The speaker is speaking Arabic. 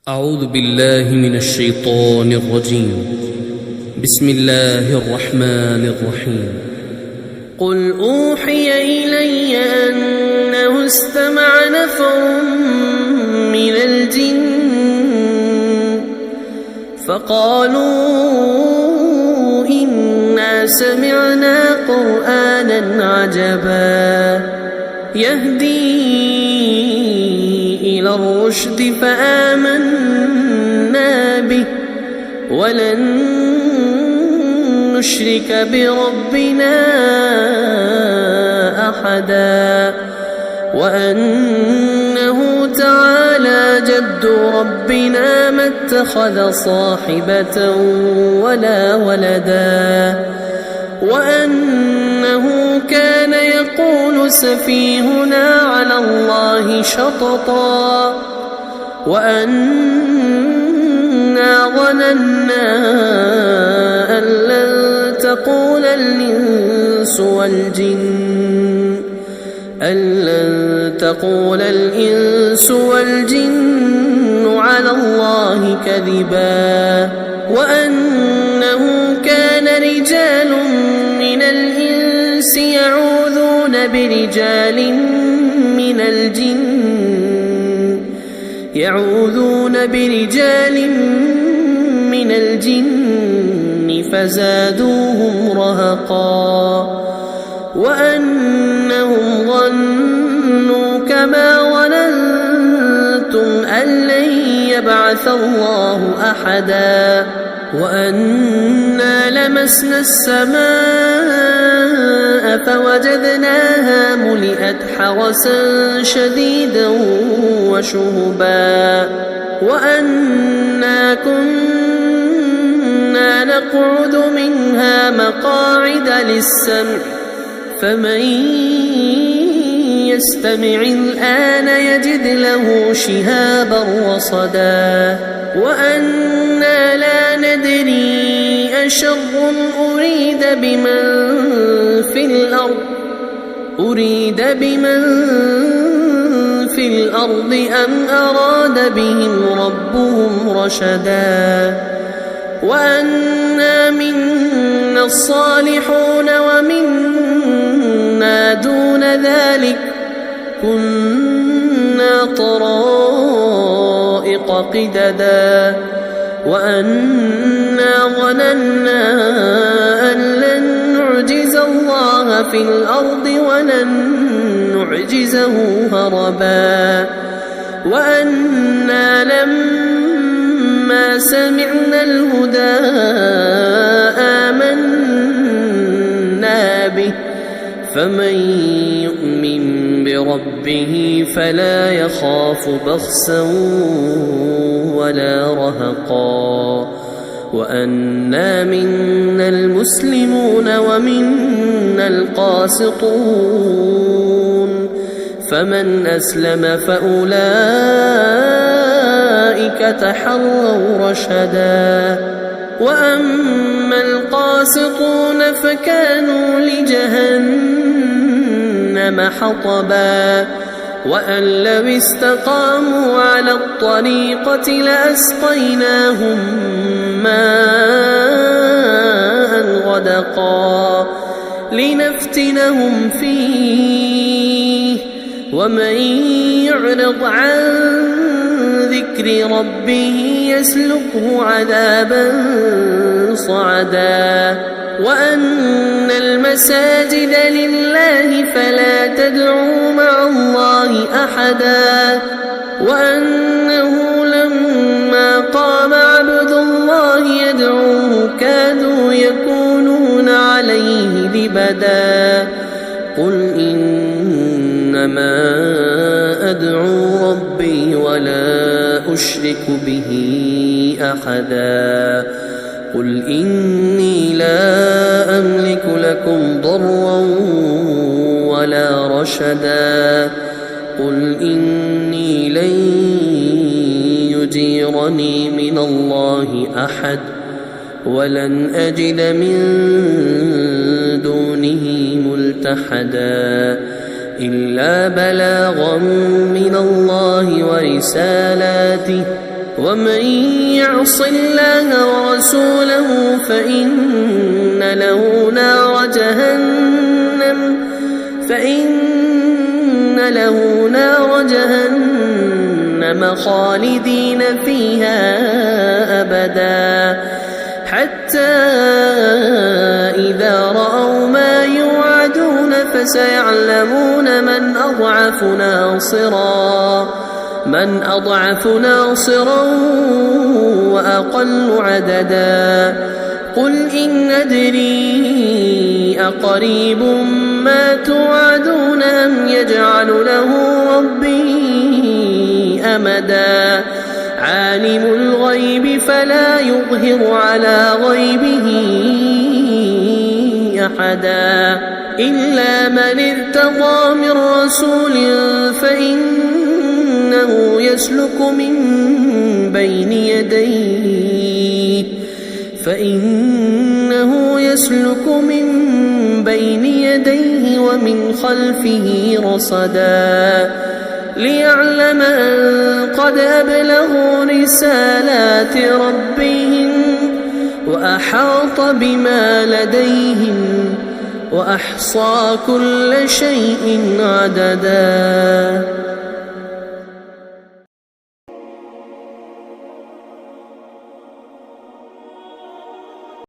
أعوذ بالله من الشيطان الرجيم. بسم الله الرحمن الرحيم. قل أوحي إلي أنه استمع نفر من الجن فقالوا إنا سمعنا قرآنا عجبا يهدي إلى الرشد فآمنا به ولن نشرك بربنا أحدا وأنه تعالى جد ربنا ما اتخذ صاحبة ولا ولدا وأنه كان يقول سفيهنا على الله شططا وأنا ظننا أن لن تقول الإنس والجن على الله كذبا وأنه كان رجال من الإنس يعوذون برجال من الجن فزادوهم رهقا وأنهم ظنوا كما ظننتم أن لن يبعث الله أحدا وأنا لمسنا السماء فوجدناها ملئت حرسا شديدا وشهبا وأنا كنا نقعد منها مقاعد للسمع فمن يستمع الآن يجد له شهابا رصدا وأنا لا ندري أشر أريد بمن في الأرض أم أراد بهم ربهم رشدا وأنا منا الصالحون ومنا دون ذلك كنا طرائق قددا وأنا ظننا أن لن نعجز الله في الأرض ولن نعجزه هربا وأنا لما سمعنا الهدى آمنا به فمن يؤمن بربه فلا يخاف بخسا ولا رهقا وأنا منا المسلمون ومنا القاسطون فمن أسلم فأولئك تحروا رشدا وأما القاسطون فكانوا لجهنم حطبا وأن لو استقاموا على الطريقة لأسقيناهم ماء غدقا لنفتنهم فيه ومن يعرض عن ذكر ربه يسلكه عذابا صعدا وأن المساجد لله فلا تدعوا مع الله أحدا وأنه لما قام عبد الله يدعوه كادوا يكونون عليه لبدا قل إنما أدعو ربي ولا أشرك به أحدا قل إني لا أملك لكم ضرا ولا رشدا قل إني لن يجيرني من الله أحد ولن أجد من دونه ملتحدا إلا بلاغا من الله ورسالاته ومن يعص الله ورسوله فإن له نار جهنم خالدين فيها أبدا حتى إذا رأوا ما يوعدون فسيعلمون من أضعف ناصرا وأقل عددا قل إن أدري أقريب ما توعدون أم يجعل له ربي أمدا عالم الغيب فلا يظهر على غيبه أحدا إلا من ارتضى من رسول فإنه يسلك من بين يديه ومن خلفه رصدا ليعلم أن قد أبلغوا رسالات ربهم وأحاط بما لديهم وأحصى كل شيء عددا.